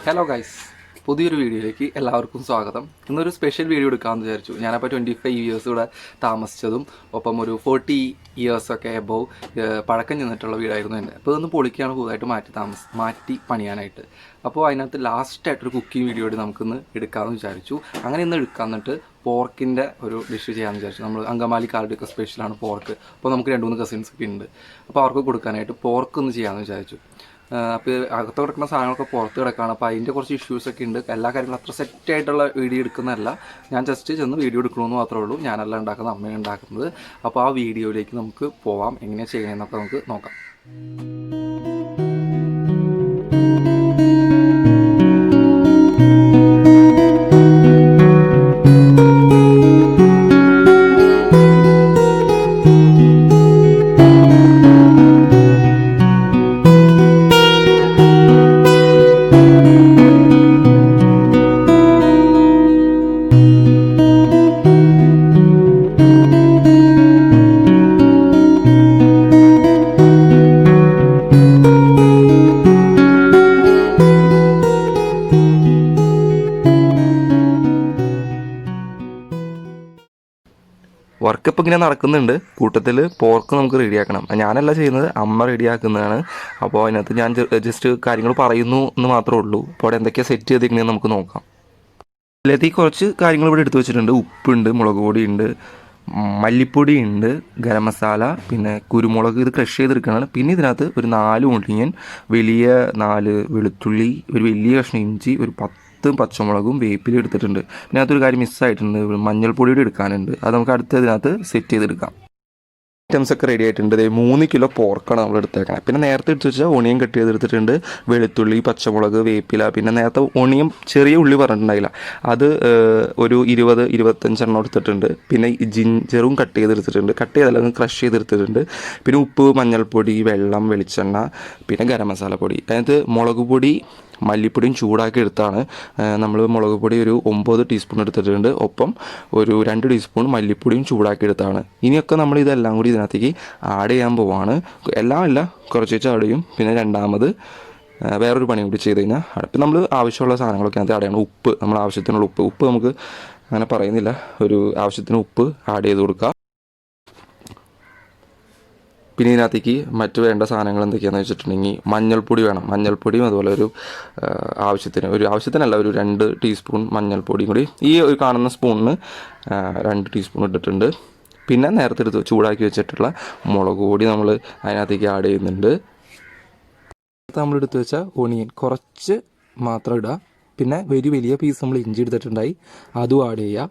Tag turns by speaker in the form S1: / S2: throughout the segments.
S1: Hello guys, പുതിയൊരു വീഡിയോയിലേക്ക് എല്ലാവർക്കും സ്വാഗതം. ഇന്നൊരു സ്പെഷ്യൽ വീഡിയോ എടുക്കാമെന്ന് വിചാരിച്ചു. ഞാനപ്പോൾ 25 ഇയേഴ്സ് ഇവിടെ താമസിച്ചതും ഒപ്പം ഒരു 40 ഇയേഴ്സൊക്കെ എബോവ് പഴക്കം ചെന്നിട്ടുള്ള വീടായിരുന്നു എൻ്റെ. അപ്പോൾ ഇതൊന്ന് പൊളിക്കാണ് പുതുതായിട്ട് മാറ്റി പണിയാനായിട്ട്. അപ്പോൾ അതിനകത്ത് ലാസ്റ്റായിട്ടൊരു കുക്കിംഗ് വീഡിയോ നമുക്കിന്ന് എടുക്കാമെന്ന് വിചാരിച്ചു. അങ്ങനെ ഇന്ന് എടുക്കാമെന്നിട്ട് പോർക്കിൻ്റെ ഒരു ഡിഷ് ചെയ്യാമെന്ന് വിചാരിച്ചു. നമ്മൾ അങ്കമാലിക്കാരുടെയൊക്കെ സ്പെഷ്യലാണ് പോർക്ക്. അപ്പോൾ നമുക്ക് 2-3 കസിൻസൊക്കെ ഉണ്ട്. അപ്പോൾ അവർക്ക് കൊടുക്കാനായിട്ട് പോർക്ക് ഒന്ന് ചെയ്യാമെന്ന് വിചാരിച്ചു. അപ്പോൾ അകത്ത് കിടക്കുന്ന സാധനങ്ങളൊക്കെ പുറത്ത് കിടക്കുകയാണ്. അപ്പോൾ അതിൻ്റെ കുറച്ച് ഇഷ്യൂസൊക്കെ ഉണ്ട്. എല്ലാ കാര്യങ്ങളും അത്ര സെറ്റായിട്ടുള്ള വീഡിയോ എടുക്കുന്നതല്ല. ഞാൻ ജസ്റ്റ് ചെന്ന് വീഡിയോ എടുക്കണമെന്ന് മാത്രമേ ഉള്ളൂ. ഞാനല്ല ഉണ്ടാക്കുന്നത്, അമ്മയാണ് ഉണ്ടാക്കുന്നത്. അപ്പോൾ ആ വീഡിയോയിലേക്ക് നമുക്ക് പോവാം. എങ്ങനെയാണ് ചെയ്യണമെന്നൊക്കെ നമുക്ക് നോക്കാം. വർക്കപ്പ് ഇങ്ങനെ നടക്കുന്നുണ്ട്. കൂട്ടത്തിൽ പോർക്ക് നമുക്ക് റെഡിയാക്കണം. ഞാനല്ല ചെയ്യുന്നത്, അമ്മ റെഡിയാക്കുന്നതാണ്. അപ്പോൾ അതിനകത്ത് ഞാൻ ജസ്റ്റ് കാര്യങ്ങൾ പറയുന്നു എന്ന് മാത്രമേ ഉള്ളൂ. അപ്പോൾ അവിടെ എന്തൊക്കെയാണ് സെറ്റ് ചെയ്തിരിക്കണമെന്ന് നമുക്ക് നോക്കാം. അതിലേക്ക് കുറച്ച് കാര്യങ്ങൾ ഇവിടെ എടുത്തു വെച്ചിട്ടുണ്ട്. ഉപ്പുണ്ട്, മുളക് പൊടിയുണ്ട്, മല്ലിപ്പൊടി ഉണ്ട്, ഗരം മസാല, പിന്നെ കുരുമുളക്. ഇത് ക്രഷ് ചെയ്തെടുക്കുകയാണ്. പിന്നെ ഇതിനകത്ത് ഒരു 4 ഒണിയൻ, വലിയ 4 വെളുത്തുള്ളി, ഒരു വലിയ കഷ്ണം ഇഞ്ചി, ഒരു 10 പച്ചമുളകും വേപ്പിലും എടുത്തിട്ടുണ്ട്. പിന്നെ അകത്തൊരു കാര്യം മിസ്സായിട്ടുണ്ട്, മഞ്ഞൾപ്പൊടിയുടെ എടുക്കാനുണ്ട്. അത് നമുക്ക് അടുത്തതിനകത്ത് സെറ്റ് ചെയ്തെടുക്കാം. ഐറ്റംസ് ഒക്കെ റെഡി ആയിട്ടുണ്ട്. 3 കിലോ പോർക്കാണ് നമ്മൾ എടുത്തേക്കുന്നത്. പിന്നെ നേരത്തെ എടുത്ത് വെച്ചാൽ ഒണിയൻ കട്ട് ചെയ്തെടുത്തിട്ടുണ്ട്, വെളുത്തുള്ളി, പച്ചമുളക്, വേപ്പില. പിന്നെ നേരത്തെ ഒണിയൻ ചെറിയ ഉള്ളി പറഞ്ഞിട്ടുണ്ടായില്ല, അത് ഒരു 20-25 എടുത്തിട്ടുണ്ട്. പിന്നെ ജിഞ്ചറും കട്ട് ചെയ്തെടുത്തിട്ടുണ്ട്. കട്ട് ചെയ്തല്ല, ക്രഷ് ചെയ്തെടുത്തിട്ടുണ്ട്. പിന്നെ ഉപ്പ്, മഞ്ഞൾപ്പൊടി, വെള്ളം, വെളിച്ചെണ്ണ, പിന്നെ ഗരം മസാല പൊടി. അതിനകത്ത് മുളക് പൊടി, മല്ലിപ്പൊടിയും ചൂടാക്കി എടുത്താണ്. നമ്മൾ മുളക് പൊടി ഒരു 9 ടീസ്പൂൺ എടുത്തിട്ടുണ്ട്. ഒപ്പം ഒരു 2 ടീസ്പൂൺ മല്ലിപ്പൊടിയും ചൂടാക്കി എടുത്താണ്. ഇനിയൊക്കെ നമ്മൾ ഇതെല്ലാം കൂടി ഇതിനകത്തേക്ക് ആഡ് ചെയ്യാൻ പോവാണ്. എല്ലാം അല്ല, കുറച്ച് ആഡ് ചെയ്യും. പിന്നെ രണ്ടാമത് വേറൊരു പണി കൂടി ചെയ്ത് കഴിഞ്ഞാൽ ഇപ്പം നമ്മൾ ആവശ്യമുള്ള സാധനങ്ങളൊക്കെ അതിനകത്ത് ആഡ് ചെയ്യണം. ഉപ്പ്, നമ്മൾ ആവശ്യത്തിനുള്ള ഉപ്പ് നമുക്ക് അങ്ങനെ പറയുന്നില്ല, ഒരു ആവശ്യത്തിന് ഉപ്പ് ആഡ് ചെയ്ത് കൊടുക്കുക. പിന്നെ ഇതിനകത്തേക്ക് മറ്റ് വേണ്ട സാധനങ്ങൾ എന്തൊക്കെയാണെന്ന് വെച്ചിട്ടുണ്ടെങ്കിൽ മഞ്ഞൾപ്പൊടി വേണം. മഞ്ഞൾപ്പൊടിയും അതുപോലെ ഒരു ആവശ്യത്തിനല്ല, ഒരു 2 ടീസ്പൂൺ മഞ്ഞൾപ്പൊടിയും കൂടി ഈ ഒരു കാണുന്ന സ്പൂണിന് 2 ടീസ്പൂൺ ഇട്ടിട്ടുണ്ട്. പിന്നെ നേരത്തെ എടുത്ത് ചൂടാക്കി വെച്ചിട്ടുള്ള മുളക് പൊടി നമ്മൾ അതിനകത്തേക്ക് ആഡ് ചെയ്യുന്നുണ്ട്. നമ്മൾ എടുത്ത് വെച്ച ഒണിയൻ കുറച്ച് മാത്രം ഇടുക. പിന്നെ വലിയ പീസ് നമ്മൾ ഇഞ്ചി എടുത്തിട്ടുണ്ടായി, അതും ആഡ് ചെയ്യുക.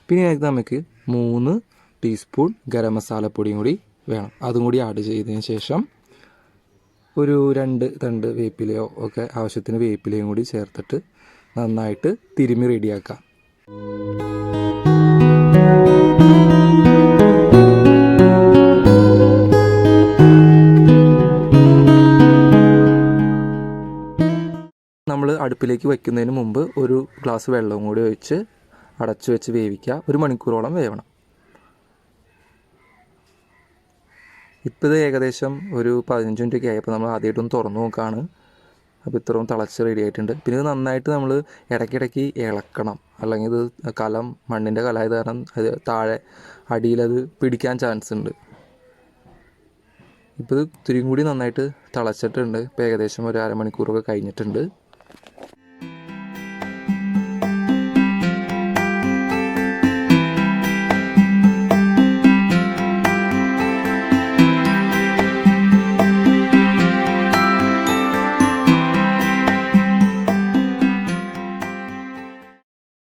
S1: പിന്നെ അതിനകത്ത് നമുക്ക് 3 ടീസ്പൂൺ ഗരം മസാലപ്പൊടിയും കൂടി വേണം. അതും കൂടി ആഡ് ചെയ്തതിന് ശേഷം ഒരു 2 തണ്ട് വേപ്പിലയോ ഒക്കെ ആവശ്യത്തിന് വേപ്പിലയും കൂടി ചേർത്തിട്ട് നന്നായിട്ട് തിരുമ്മി റെഡിയാക്കാം. നമ്മൾ അടുപ്പിലേക്ക് വയ്ക്കുന്നതിന് മുമ്പ് ഒരു ഗ്ലാസ് വെള്ളവും കൂടി ഒഴിച്ച് അടച്ചു വെച്ച് വേവിക്കുക. 1 മണിക്കൂറോളം വേവണം. ഇപ്പോൾ ഇത് ഏകദേശം ഒരു 15 മിനിറ്റൊക്കെ ആയപ്പോൾ നമ്മൾ ആദ്യമായിട്ടൊന്ന് തുറന്നു നോക്കുകയാണ്. അപ്പോൾ ഇത്രയും തിളച്ച് റെഡി ആയിട്ടുണ്ട്. പിന്നെ ഇത് നന്നായിട്ട് നമ്മൾ ഇടയ്ക്കിടയ്ക്ക് ഇളക്കണം, അല്ലെങ്കിൽ ഇത് മണ്ണിൻ്റെ കലമായത് കാരണം അത് താഴെ അടിയിലത് പിടിക്കാൻ ചാൻസ് ഉണ്ട്. ഇപ്പോൾ ഇത് ഇത്തിരിയും കൂടി നന്നായിട്ട് തിളച്ചിട്ടുണ്ട്. ഇപ്പോൾ ഏകദേശം ഒരു അരമണിക്കൂറൊക്കെ കഴിഞ്ഞിട്ടുണ്ട്.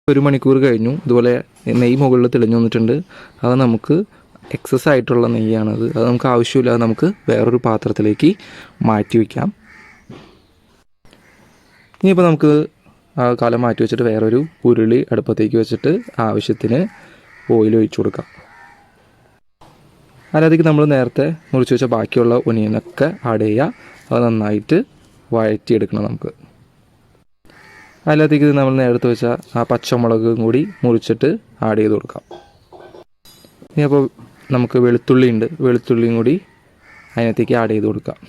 S1: ഒരു മണിക്കൂർ കഴിഞ്ഞു. ഇതുപോലെ നെയ്യ് മുകളിൽ തെളിഞ്ഞു വന്നിട്ടുണ്ട്. അത് നമുക്ക് എക്സസ് ആയിട്ടുള്ള നെയ്യാണത്. അത് നമുക്ക് ആവശ്യമില്ല. അത് നമുക്ക് വേറൊരു പാത്രത്തിലേക്ക് മാറ്റി വയ്ക്കാം. ഇനിയിപ്പോൾ നമുക്ക് ആ കാലം മാറ്റി വെച്ചിട്ട് വേറൊരു ഉരുളി അടുപ്പത്തേക്ക് വെച്ചിട്ട് ആവശ്യത്തിന് ഓയിൽ ഒഴിച്ചു കൊടുക്കാം. അതിലേക്ക് നമ്മൾ നേരത്തെ മുറിച്ച് വെച്ച ബാക്കിയുള്ള ഒനിയനൊക്കെ ആഡ് ചെയ്യുക. അത് നന്നായിട്ട് വഴറ്റിയെടുക്കണം നമുക്ക്. അതിനകത്തേക്ക് നമ്മൾ നേരത്തെ വെച്ച ആ പച്ചമുളകും കൂടി മുറിച്ചിട്ട് ആഡ് ചെയ്ത് കൊടുക്കാം. ഇനി അപ്പോൾ നമുക്ക് വെളുത്തുള്ളിയും കൂടി അതിനകത്തേക്ക് ആഡ് ചെയ്ത് കൊടുക്കാം.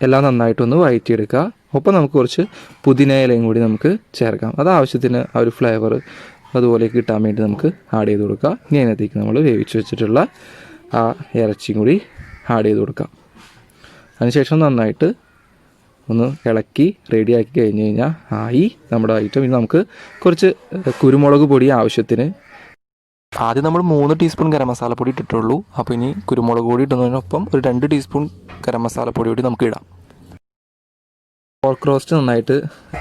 S1: എല്ലാം നന്നായിട്ടൊന്ന് വഴറ്റിയെടുക്കുക. ഒപ്പം നമുക്ക് കുറച്ച് പുതിന ഇലയും കൂടി നമുക്ക് ചേർക്കാം. അത് ആവശ്യത്തിന് ആ ഒരു ഫ്ലേവർ അതുപോലെ കിട്ടാൻ വേണ്ടി നമുക്ക് ആഡ് ചെയ്ത് കൊടുക്കാം. ഇനി അതിനകത്തേക്ക് നമ്മൾ വേവിച്ച് വെച്ചിട്ടുള്ള ആ ഇറച്ചിയും കൂടി ആഡ് ചെയ്ത് കൊടുക്കാം. അതിനുശേഷം നന്നായിട്ട് ഒന്ന് ഇളക്കി റെഡിയാക്കി കഴിഞ്ഞ് കഴിഞ്ഞാൽ ആയി നമ്മുടെ ഐറ്റം. ഇനി നമുക്ക് കുറച്ച് കുരുമുളക് പൊടി ആവശ്യത്തിന്. ആദ്യം നമ്മൾ 3 ടീസ്പൂൺ ഗരം മസാലപ്പൊടി ഇട്ടിട്ടുള്ളൂ. അപ്പോൾ ഇനി കുരുമുളക് പൊടി ഇടുന്നതിനൊപ്പം ഒരു 2 ടീസ്പൂൺ ഗരം മസാലപ്പൊടി കൂടി നമുക്ക് ഇടാം. പോർക്ക് റോസ്റ്റ് നന്നായിട്ട്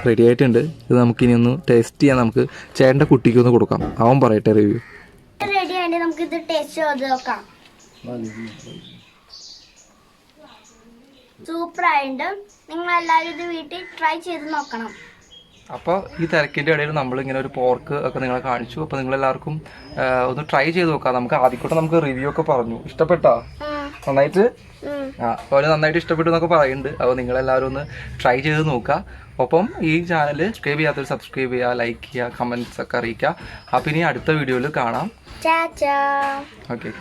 S1: റെഡി ആയിട്ടുണ്ട്. ഇത് നമുക്കിനി ഒന്ന് ടേസ്റ്റ് ചെയ്യാൻ നമുക്ക് ചേട്ടൻ്റെ കുട്ടിക്കൊന്ന് കൊടുക്കാം. അവൻ പറയട്ടെ റിവ്യൂ.
S2: റെഡി ആയിട്ട് നമുക്ക് ഇത് ടേസ്റ്റ് ചെയ്ത് നോക്കാം. സൂപ്പർ ആയിട്ട് നിങ്ങൾ എല്ലാവരും ഇത് വീട്ടിൽ ട്രൈ ചെയ്ത് നോക്കണം.
S1: അപ്പോൾ ഈ തിരക്കിൻ്റെ ഇടയിൽ നമ്മളിങ്ങനെ ഒരു പോർക്ക് ഒക്കെ നിങ്ങളെ കാണിച്ചു. അപ്പോൾ നിങ്ങളെല്ലാവർക്കും ഒന്ന് ട്രൈ ചെയ്ത് നോക്കാം. നമുക്ക് ആദ്യക്കൂടെ നമുക്ക് റിവ്യൂ ഒക്കെ പറഞ്ഞു. ഇഷ്ടപ്പെട്ടോ? നന്നായിട്ട് അപ്പോൾ നന്നായിട്ട് ഇഷ്ടപ്പെട്ടു എന്നൊക്കെ പറയുന്നുണ്ട്. അപ്പോൾ നിങ്ങളെല്ലാവരും ഒന്ന് ട്രൈ ചെയ്ത് നോക്കുക. ഒപ്പം ഈ ചാനൽ സബ്സ്ക്രൈബ് ചെയ്യാത്തവർ സബ്സ്ക്രൈബ് ചെയ്യുക, ലൈക്ക് ചെയ്യുക, കമൻറ്റ്സ് ഒക്കെ അറിയിക്കുക. അപ്പോൾ ഇനി അടുത്ത വീഡിയോയിൽ കാണാം.
S2: ചാച്ചാ.
S1: ഓക്കെ.